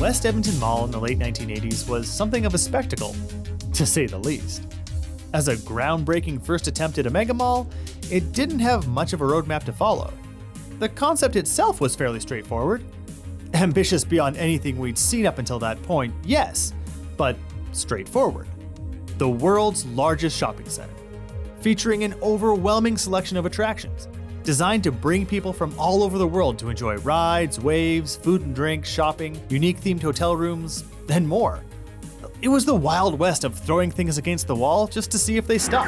West Edmonton Mall in the late 1980s was something of a spectacle, to say the least. As a groundbreaking first attempt at a mega mall, it didn't have much of a roadmap to follow. The concept itself was fairly straightforward. Ambitious beyond anything we'd seen up until that point, yes, but straightforward. The world's largest shopping center, featuring an overwhelming selection of attractions, designed to bring people from all over the world to enjoy rides, waves, food and drink, shopping, unique themed hotel rooms, and more. It was the Wild West of throwing things against the wall just to see if they stuck.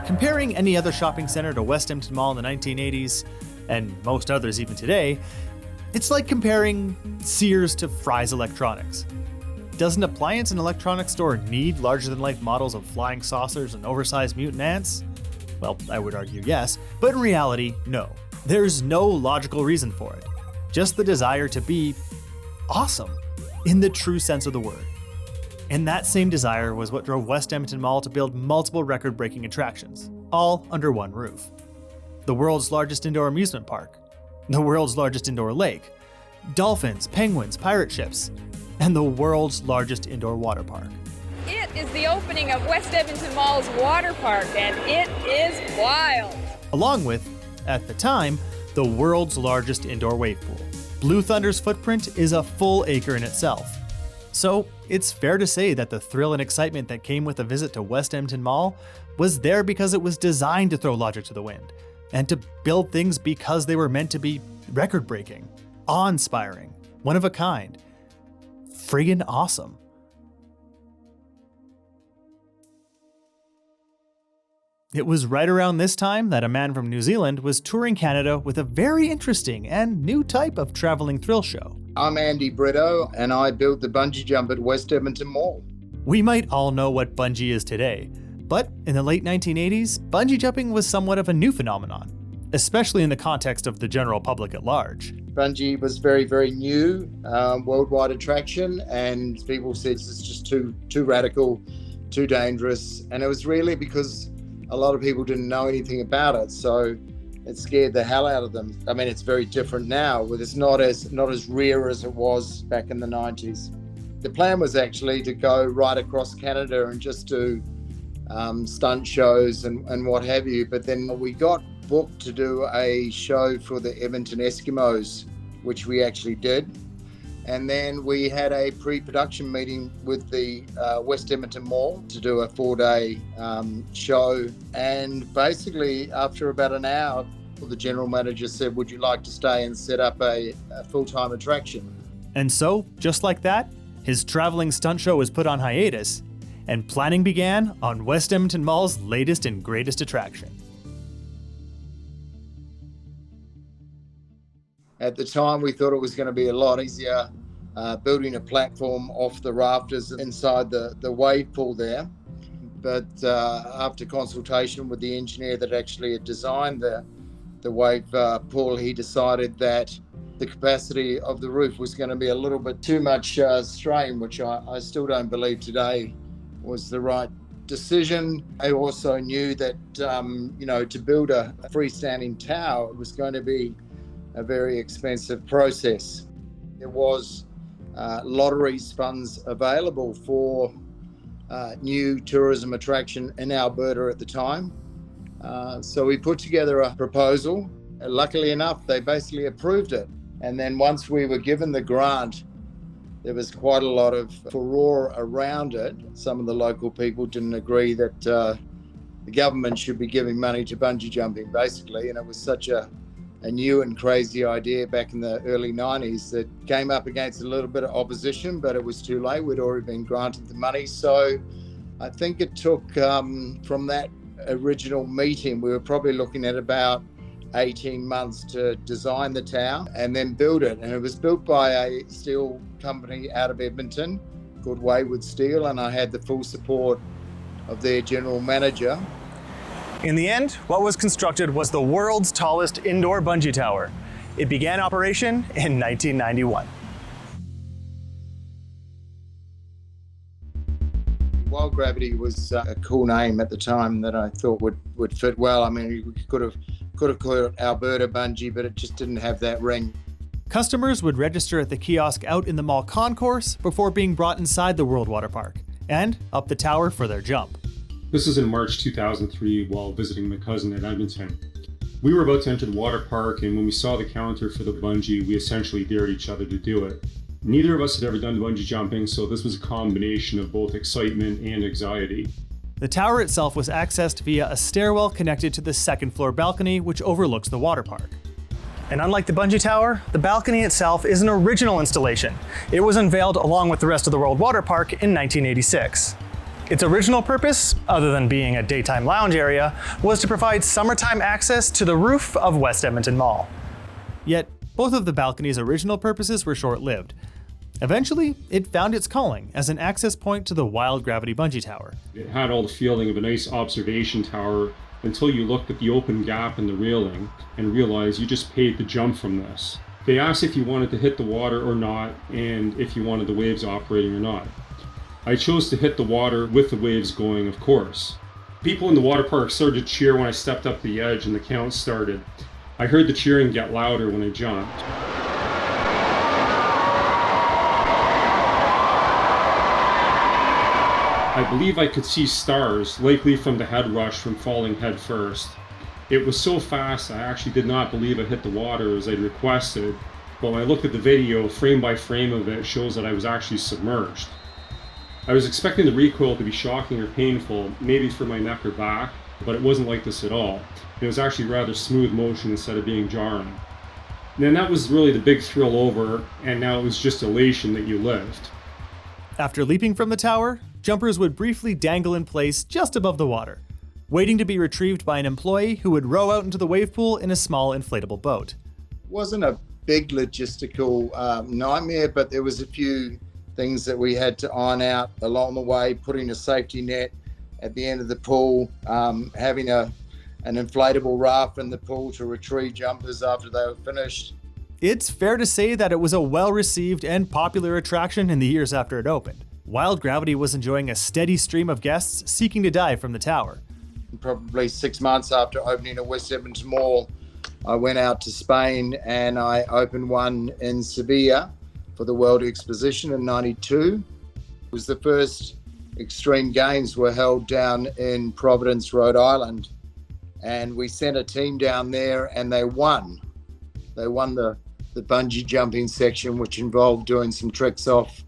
Comparing any other shopping center to West Edmonton Mall in the 1980s, and most others even today, it's like comparing Sears to Fry's Electronics. Does an appliance and electronics store need larger-than-life models of flying saucers and oversized mutant ants? Well, I would argue yes, but in reality, no. There's no logical reason for it. Just the desire to be awesome, in the true sense of the word. And that same desire was what drove West Edmonton Mall to build multiple record-breaking attractions, all under one roof. The world's largest indoor amusement park, the world's largest indoor lake, dolphins, penguins, pirate ships, and the world's largest indoor water park. It is the opening of West Edmonton Mall's water park, and it is wild. Along with, at the time, the world's largest indoor wave pool. Blue Thunder's footprint is a full acre in itself. So it's fair to say that the thrill and excitement that came with a visit to West Edmonton Mall was there because it was designed to throw logic to the wind, and to build things because they were meant to be record-breaking, awe-inspiring, one of a kind. Friggin' awesome. It was right around this time that a man from New Zealand was touring Canada with a very interesting and new type of traveling thrill show. I'm Andy Brito, and I built the bungee jump at West Edmonton Mall. We might all know what bungee is today, but in the late 1980s, bungee jumping was somewhat of a new phenomenon, especially in the context of the general public at large. Bungee was very, very new, worldwide attraction, and people said this is just too radical, too dangerous, and it was really because a lot of people didn't know anything about it, so it scared the hell out of them. I mean, it's very different now, where it's not as rare as it was back in the 90s. The plan was actually to go right across Canada and just do stunt shows and what have you, but then we got booked to do a show for the Edmonton Eskimos, which we actually did. And then we had a pre-production meeting with the West Edmonton Mall to do a 4-day show. And basically, after about an hour, the general manager said, "Would you like to stay and set up a full-time attraction?" And so, just like that, his traveling stunt show was put on hiatus, and planning began on West Edmonton Mall's latest and greatest attraction. At the time, we thought it was going to be a lot easier building a platform off the rafters inside the wave pool there. But after consultation with the engineer that actually had designed the wave pool, he decided that the capacity of the roof was going to be a little bit too much strain, which I still don't believe today was the right decision. I also knew that, to build a freestanding tower, it was going to be a very expensive process. There was lotteries funds available for new tourism attraction in Alberta at the time. So we put together a proposal. Luckily enough, they basically approved it. And then once we were given the grant, there was quite a lot of furore around it. Some of the local people didn't agree that the government should be giving money to bungee jumping, basically, and it was such a new and crazy idea back in the early 90s that came up against a little bit of opposition, but it was too late. We'd already been granted the money. So I think it took, from that original meeting, we were probably looking at about 18 months to design the tower and then build it. And it was built by a steel company out of Edmonton called Wayward Steel, and I had the full support of their general manager. In the end, what was constructed was the world's tallest indoor bungee tower. It began operation in 1991. Wild Gravity was a cool name at the time that I thought would fit well. I mean, we could have called it Alberta Bungee, but it just didn't have that ring. Customers would register at the kiosk out in the mall concourse before being brought inside the World Water Park and up the tower for their jump. This is in March 2003 while visiting my cousin at Edmonton. We were about to enter the water park, and when we saw the counter for the bungee, we essentially dared each other to do it. Neither of us had ever done bungee jumping, so this was a combination of both excitement and anxiety. The tower itself was accessed via a stairwell connected to the second floor balcony, which overlooks the water park. And unlike the Bungee Tower, the balcony itself is an original installation. It was unveiled along with the rest of the World Water Park in 1986. Its original purpose, other than being a daytime lounge area, was to provide summertime access to the roof of West Edmonton Mall. Yet, both of the balcony's original purposes were short-lived. Eventually, it found its calling as an access point to the Wild Gravity Bungee Tower. It had all the feeling of a nice observation tower until you looked at the open gap in the railing and realized you just paid to jump from this. They asked if you wanted to hit the water or not, and if you wanted the waves operating or not. I chose to hit the water with the waves going, of course. People in the water park started to cheer when I stepped up the edge and the count started. I heard the cheering get louder when I jumped. I believe I could see stars, likely from the head rush from falling head first. It was so fast I actually did not believe I hit the water as I'd requested, but when I looked at the video, frame by frame of it shows that I was actually submerged. I was expecting the recoil to be shocking or painful, maybe for my neck or back, but it wasn't like this at all. It was actually rather smooth motion instead of being jarring. And then that was really the big thrill over, and now it was just elation that you lived. After leaping from the tower, jumpers would briefly dangle in place just above the water, waiting to be retrieved by an employee who would row out into the wave pool in a small inflatable boat. It wasn't a big logistical nightmare, but there was a few things that we had to iron out along the way, putting a safety net at the end of the pool, having an inflatable raft in the pool to retrieve jumpers after they were finished. It's fair to say that it was a well-received and popular attraction in the years after it opened. Wild Gravity was enjoying a steady stream of guests seeking to dive from the tower. Probably 6 months after opening at West Edmonton Mall, I went out to Spain and I opened one in Sevilla for the World Exposition in '92. It was the first extreme games were held down in Providence, Rhode Island. And we sent a team down there and they won. They won the bungee jumping section, which involved doing some tricks off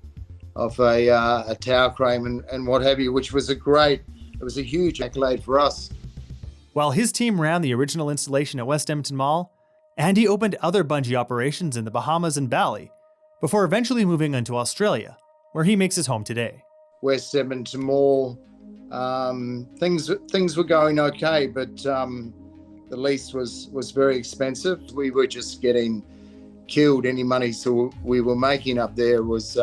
a tower crane and what have you, which was it was a huge accolade for us. While his team ran the original installation at West Edmonton Mall, Andy opened other bungee operations in the Bahamas and Bali, before eventually moving into Australia, where he makes his home today. West Edmonton Mall, things were going okay, but the lease was very expensive. We were just getting killed. Any money so we were making up there was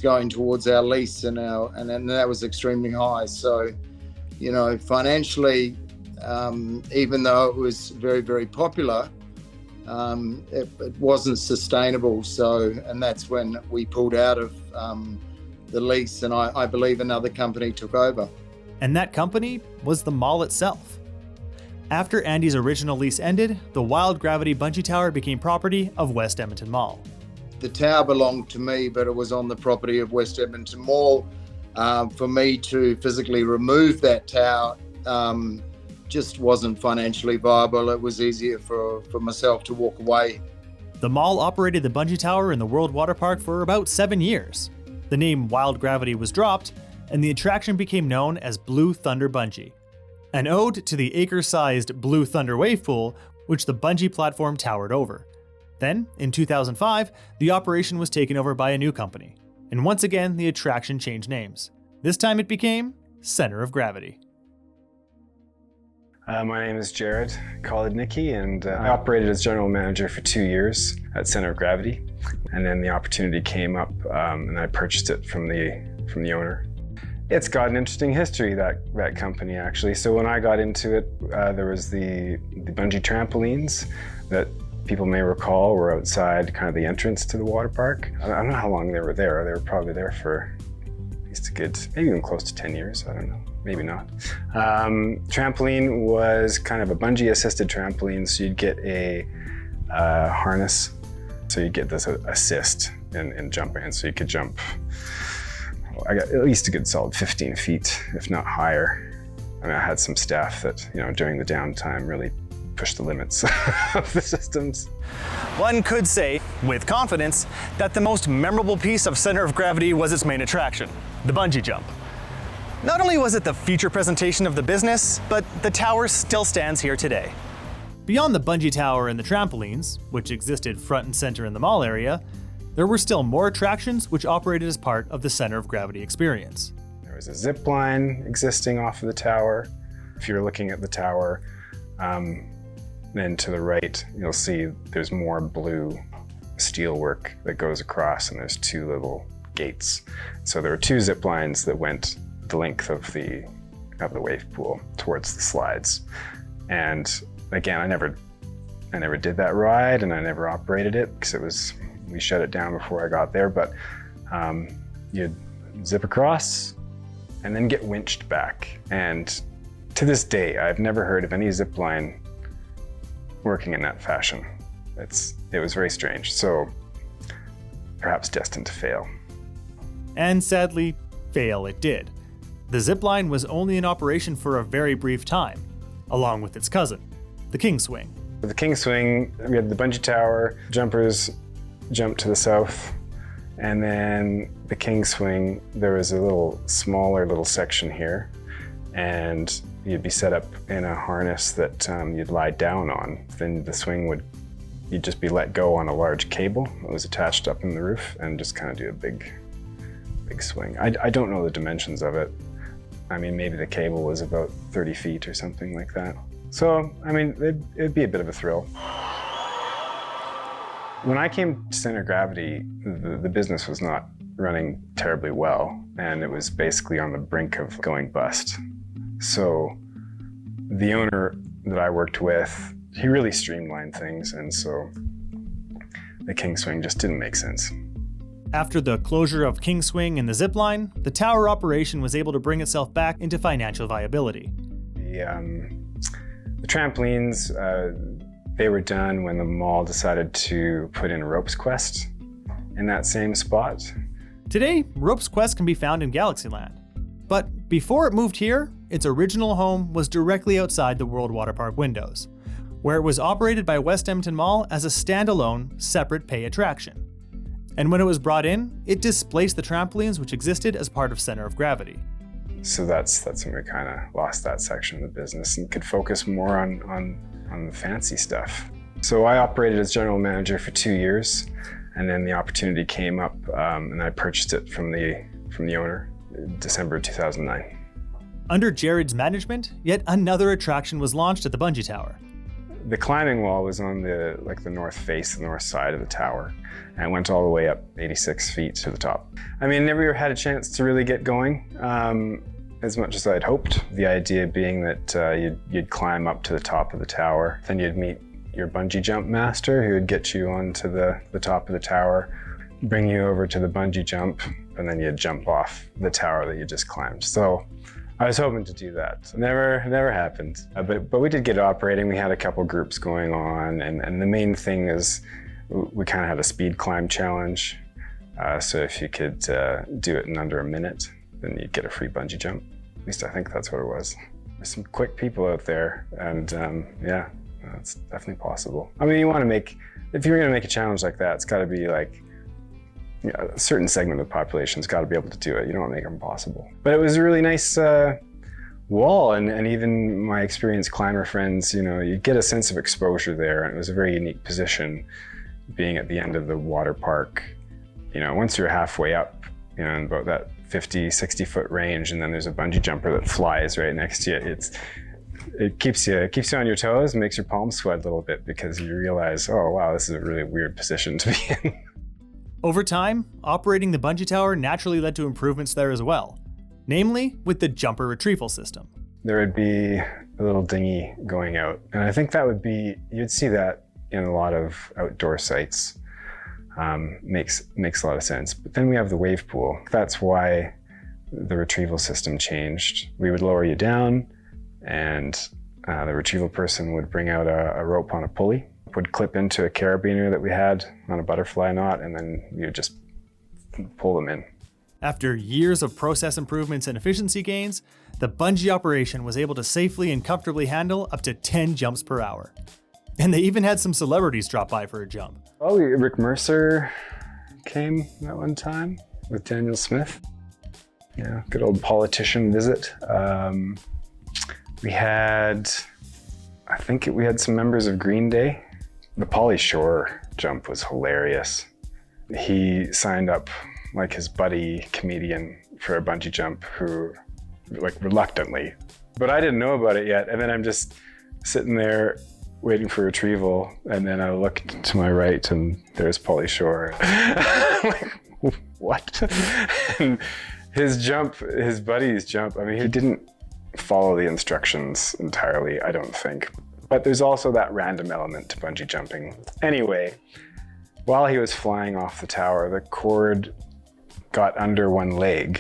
going towards our lease, and that was extremely high. So, financially, even though it was very, very popular, it wasn't sustainable. So, and that's when we pulled out of the lease, and I believe another company took over. And that company was the mall itself. After Andy's original lease ended, the Wild Gravity Bungee Tower became property of West Edmonton Mall. The tower belonged to me, but it was on the property of West Edmonton Mall. For me to physically remove that tower just wasn't financially viable. It was easier for myself to walk away. The mall operated the Bungee Tower in the World Water Park for about 7 years. The name Wild Gravity was dropped, and the attraction became known as Blue Thunder Bungee, an ode to the acre-sized Blue Thunder wave pool, which the bungee platform towered over. Then, in 2005, the operation was taken over by a new company, and once again the attraction changed names. This time it became Center of Gravity. My name is Jared Kolodnicki, and I operated as general manager for 2 years at Center of Gravity, and then the opportunity came up, and I purchased it from the owner. It's got an interesting history, that company, actually. So when I got into it, there was the bungee trampolines that people may recall were outside kind of the entrance to the water park. I don't know how long they were there. They were probably there for at least a good, maybe even close to 10 years. I don't know, maybe not. Trampoline was kind of a bungee assisted trampoline. So you'd get a harness So you get this assist in jumping, and so you could jump, I got at least a good solid 15 feet, if not higher. I mean, I had some staff that, during the downtime really pushed the limits of the systems. One could say, with confidence, that the most memorable piece of Center of Gravity was its main attraction, the bungee jump. Not only was it the feature presentation of the business, but the tower still stands here today. Beyond the Bungee Tower and the trampolines, which existed front and center in the mall area, there were still more attractions which operated as part of the Center of Gravity experience. There was a zip line existing off of the tower. If you're looking at the tower, then to the right, you'll see there's more blue steelwork that goes across, and there's two little gates. So there were two zip lines that went the length of the wave pool towards the slides. And again, I never did that ride, and I never operated it because we shut it down before I got there. But you'd zip across and then get winched back. And to this day, I've never heard of any zip line working in that fashion. It was very strange. So perhaps destined to fail. And sadly, fail it did. The zip line was only in operation for a very brief time, along with its cousin, the King Swing. With the King Swing, we had the Bungee Tower, jumpers jumped to the south, and then the King Swing, there was a smaller little section here, and you'd be set up in a harness that you'd lie down on. Then the swing you'd just be let go on a large cable that was attached up in the roof and just kind of do a big swing. I don't know the dimensions of it. I mean, maybe the cable was about 30 feet or something like that. So, I mean, it'd be a bit of a thrill. When I came to Center of Gravity, the business was not running terribly well, and it was basically on the brink of going bust. So the owner that I worked with, he really streamlined things, and so the King Swing just didn't make sense. After the closure of King Swing and the zipline, the tower operation was able to bring itself back into financial viability. The trampolines, they were done when the mall decided to put in Ropes Quest in that same spot. Today, Ropes Quest can be found in Galaxyland. But before it moved here, its original home was directly outside the World Water Park windows, where it was operated by West Edmonton Mall as a standalone, separate pay attraction. And when it was brought in, it displaced the trampolines which existed as part of Center of Gravity. So that's when we kind of lost that section of the business and could focus more on the fancy stuff. So I operated as general manager for 2 years, and then the opportunity came up, and I purchased it from the owner in December 2009. Under Jared's management, yet another attraction was launched at the Bungee Tower. The climbing wall was on the north face, the north side of the tower, and went all the way up 86 feet to the top. I mean, never had a chance to really get going as much as I'd hoped. The idea being that you'd climb up to the top of the tower, then you'd meet your bungee jump master who would get you onto the top of the tower, bring you over to the bungee jump, and then you'd jump off the tower that you just climbed. So I was hoping to do that. Never happened. But we did get operating. We had a couple groups going on, and the main thing is we kind of had a speed climb challenge. So if you could do it in under a minute, then you'd get a free bungee jump. At least I think that's what it was. There's some quick people out there, and yeah, it's definitely possible. I mean, if you're gonna make a challenge like that, it's gotta be like, a certain segment of the population's got to be able to do it. You don't want to make it impossible. But it was a really nice wall, and even my experienced climber friends, you get a sense of exposure there, and it was a very unique position, being at the end of the water park. Once you're halfway up, in about that 50, 60 foot range, and then there's a bungee jumper that flies right next to you. It keeps you on your toes and makes your palms sweat a little bit, because you realize, oh wow, this is a really weird position to be in. Over time, operating the Bungee Tower naturally led to improvements there as well, namely with the jumper retrieval system. There would be a little dinghy going out, and I think you'd see that in a lot of outdoor sites. Makes a lot of sense. But then we have the wave pool. That's why the retrieval system changed. We would lower you down, and the retrieval person would bring out a rope on a pulley, would clip into a carabiner that we had on a butterfly knot, and then you would just pull them in. After years of process improvements and efficiency gains, the bungee operation was able to safely and comfortably handle up to 10 jumps per hour. And they even had some celebrities drop by for a jump. Oh, Rick Mercer came that one time with Daniel Smith. Yeah, good old politician visit. We had some members of Green Day. The Pauly Shore jump was hilarious. He signed up like his buddy comedian for a bungee jump who, like, reluctantly. But I didn't know about it yet. And then I'm just sitting there waiting for retrieval. And then I looked to my right and there's Pauly Shore. I'm like, what? And his buddy's jump, I mean, he didn't follow the instructions entirely, I don't think. But there's also that random element to bungee jumping. Anyway, while he was flying off the tower, the cord got under one leg.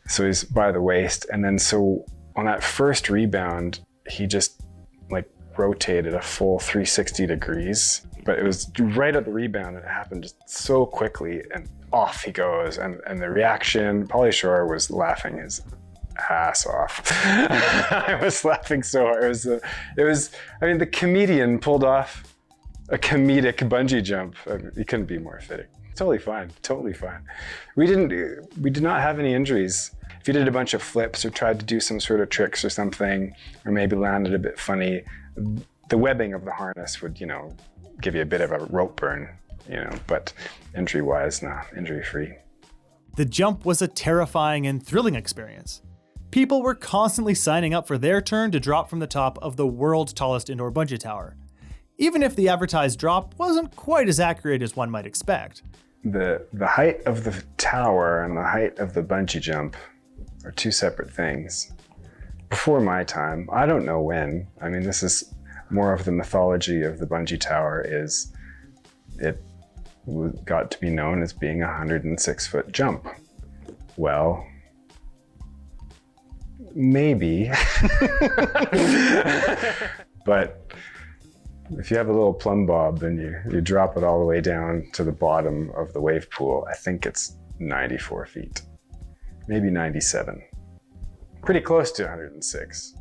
So he's by the waist. And then so on that first rebound, he just like rotated a full 360 degrees. But it was right at the rebound and it happened just so quickly and off he goes. And the reaction, Pauly Shore was laughing his ass off. I was laughing so hard. I mean, the comedian pulled off a comedic bungee jump. I mean, he couldn't be more fitting. Totally fine. We did not have any injuries. If you did a bunch of flips or tried to do some sort of tricks or something, or maybe landed a bit funny, the webbing of the harness would, give you a bit of a rope burn, but injury-wise, nah, injury-free. The jump was a terrifying and thrilling experience. People were constantly signing up for their turn to drop from the top of the world's tallest indoor bungee tower, even if the advertised drop wasn't quite as accurate as one might expect. The height of the tower and the height of the bungee jump are two separate things. Before my time, I don't know when, I mean, this is more of the mythology of the bungee tower, is it got to be known as being a 106-foot jump. Well, maybe. But if you have a little plumb bob and you drop it all the way down to the bottom of the wave pool, I think it's 94 feet, maybe 97. Pretty close to 106,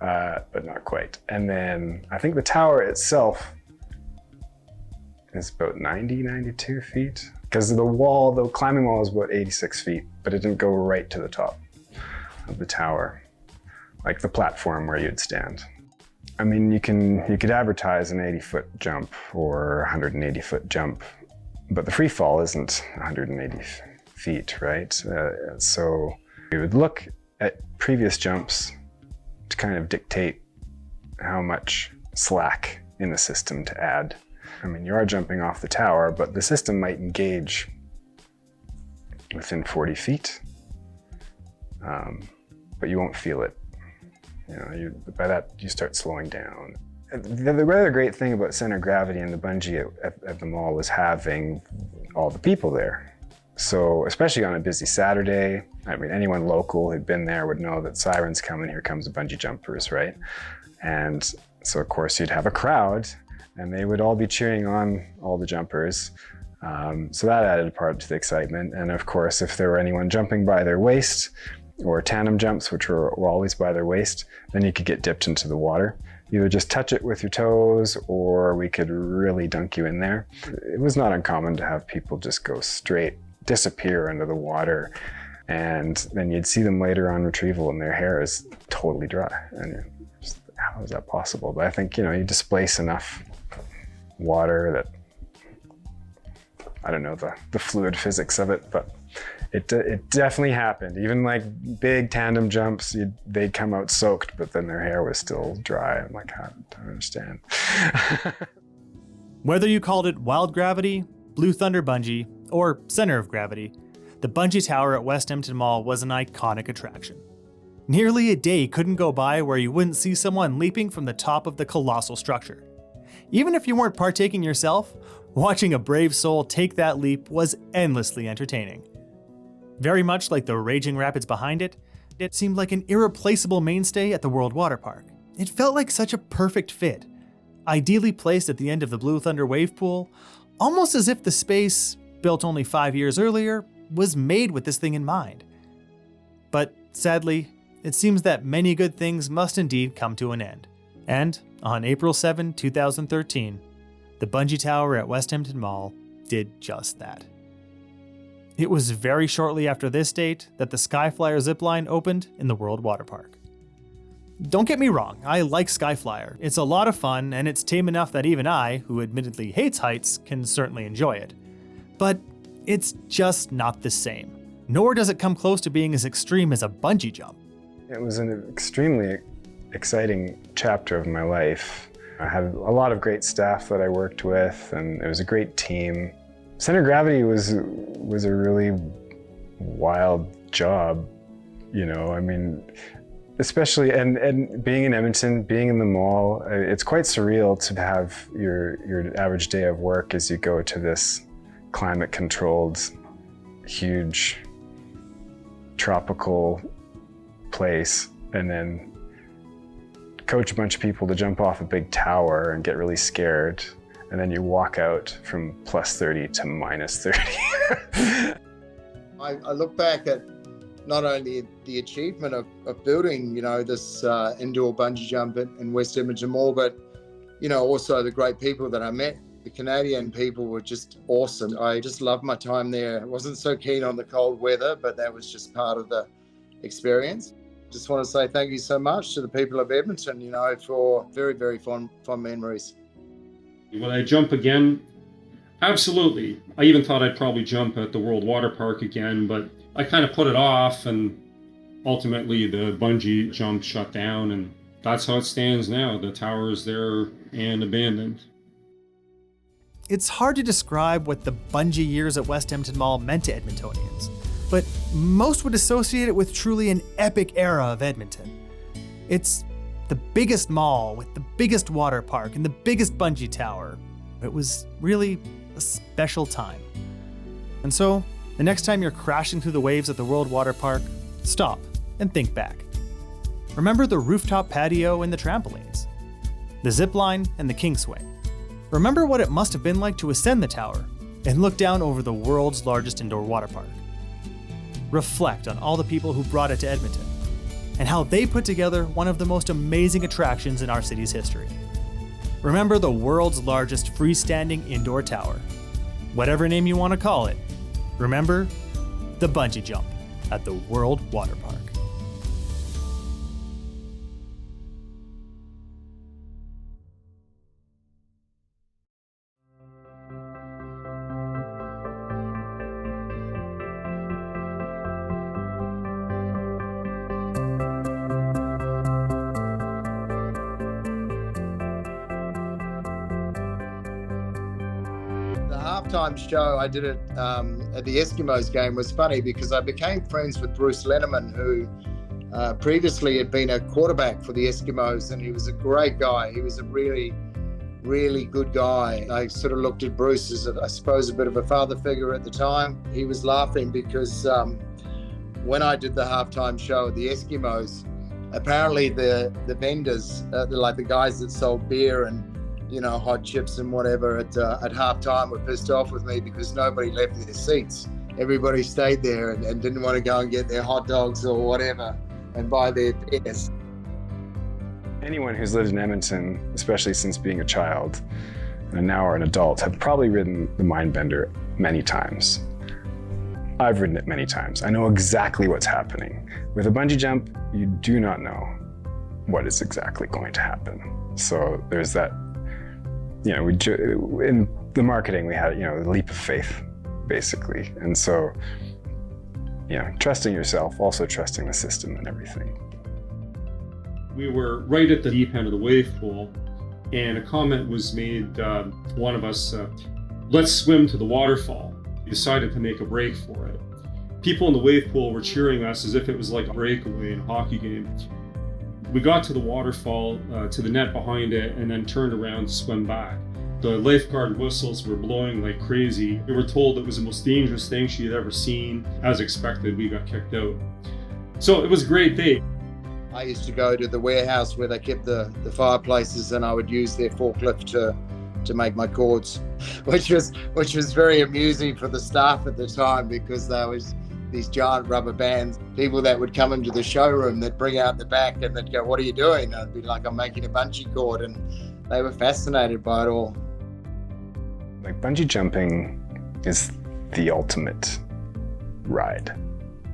but not quite. And then I think the tower itself is about 92 feet, because the climbing wall is about 86 feet, but it didn't go right to the top of the tower, like the platform where you'd stand. I mean, you could advertise an 80-foot jump or a 180-foot jump, but the free fall isn't 180 feet, right? So we would look at previous jumps to kind of dictate how much slack in the system to add. I mean, you are jumping off the tower, but the system might engage within 40 feet, but you won't feel it. By that, you start slowing down. The rather great thing about center of gravity and the bungee at the mall was having all the people there. So, especially on a busy Saturday, I mean, anyone local who'd been there would know that sirens coming, here comes the bungee jumpers, right? And so, of course, you'd have a crowd, and they would all be cheering on all the jumpers. So that added a part to the excitement. And of course, if there were anyone jumping by their waist, or tandem jumps, which were always by their waist, then you could get dipped into the water. Either just touch it with your toes, or we could really dunk you in there. It was not uncommon to have people just go straight, disappear under the water, and then you'd see them later on retrieval and their hair is totally dry. And you're just, how is that possible? But I think, you displace enough water that, I don't know the fluid physics of it, but it definitely happened. Even like big tandem jumps, they'd come out soaked, but then their hair was still dry. I'm like, I don't understand. Whether you called it wild gravity, Blue Thunder Bungee, or center of gravity, the Bungee Tower at West Edmonton Mall was an iconic attraction. Nearly a day couldn't go by where you wouldn't see someone leaping from the top of the colossal structure. Even if you weren't partaking yourself, watching a brave soul take that leap was endlessly entertaining. Very much like the raging rapids behind it, it seemed like an irreplaceable mainstay at the World Water Park. It felt like such a perfect fit. ideally placed at the end of the Blue Thunder wave pool, almost as if the space, built only 5 years earlier, was made with this thing in mind. But sadly, it seems that many good things must indeed come to an end. And on April 7, 2013, the Bungee Tower at West Edmonton Mall did just that. It was very shortly after this date that the SkyFlyer zipline opened in the World Water Park. Don't get me wrong, I like SkyFlyer. It's a lot of fun, and it's tame enough that even I, who admittedly hates heights, can certainly enjoy it. But it's just not the same. Nor does it come close to being as extreme as a bungee jump. It was an extremely exciting chapter of my life. I had a lot of great staff that I worked with, and it was a great team. Center of gravity was a really wild job, you know, I mean, especially, and being in Edmonton, being in the mall, it's quite surreal to have your average day of work as you go to this climate-controlled, huge, tropical place, and then coach a bunch of people to jump off a big tower and get really scared, and then you walk out from +30 to -30. I look back at not only the achievement of building, you know, this indoor bungee jump in West Edmonton Mall, but, you know, also the great people that I met. The Canadian people were just awesome. I just loved my time there. I wasn't so keen on the cold weather, but that was just part of the experience. Just want to say thank you so much to the people of Edmonton, you know, for very, very fond memories. Will I jump again? Absolutely. I even thought I'd probably jump at the World Water Park again, but I kind of put it off, and ultimately the bungee jump shut down, and that's how it stands now. The tower is there and abandoned. It's hard to describe what the bungee years at West Edmonton Mall meant to Edmontonians, but most would associate it with truly an epic era of Edmonton. It's the biggest mall with the biggest water park and the biggest bungee tower. It was really a special time. And so, the next time you're crashing through the waves at the World Water Park, stop and think back. Remember the rooftop patio and the trampolines, the zip line and the king swing. Remember what it must have been like to ascend the tower and look down over the world's largest indoor water park. Reflect on all the people who brought it to Edmonton and how they put together one of the most amazing attractions in our city's history. Remember the world's largest freestanding indoor tower. Whatever name you want to call it, remember the bungee jump at the World Water Park. Halftime show I did it at the Eskimos game was funny because I became friends with Bruce Lenneman, who previously had been a quarterback for the Eskimos, and he was a great guy. He was a really, really good guy. I sort of looked at Bruce as, I suppose, a bit of a father figure at the time. He was laughing because when I did the halftime show at the Eskimos, apparently the vendors, like the guys that sold beer and, you know, hot chips and whatever at halftime were pissed off with me because nobody left their seats. Everybody stayed there and didn't want to go and get their hot dogs or whatever and buy their beers. Anyone who's lived in Edmonton, especially since being a child and now are an adult, have probably ridden the Mindbender many times. I've ridden it many times. I know exactly what's happening. With a bungee jump, you do not know what is exactly going to happen. So there's that, you know, in the marketing, we had, you know, the leap of faith, basically. And so, you know, trusting yourself, also trusting the system and everything. We were right at the deep end of the wave pool, and a comment was made, one of us, let's swim to the waterfall. We decided to make a break for it. People in the wave pool were cheering us as if it was like a breakaway in a hockey game. We got to the waterfall, to the net behind it, and then turned around to swim back. The lifeguard whistles were blowing like crazy. We were told it was the most dangerous thing she had ever seen. As expected, we got kicked out. So it was a great day. I used to go to the warehouse where they kept the fireplaces, and I would use their forklift to make my cords, which was very amusing for the staff at the time, because there was these giant rubber bands. People that would come into the showroom, they'd bring out the back and they'd go, "What are you doing?" And I'd be like, "I'm making a bungee cord," and they were fascinated by it all. Like, bungee jumping is the ultimate ride.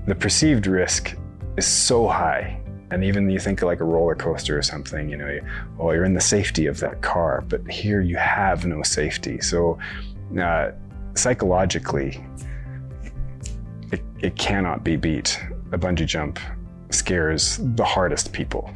The perceived risk is so high. And even you think of like a roller coaster or something, you know, you're in the safety of that car, but here you have no safety. So psychologically, it cannot be beat. A bungee jump scares the hardest people.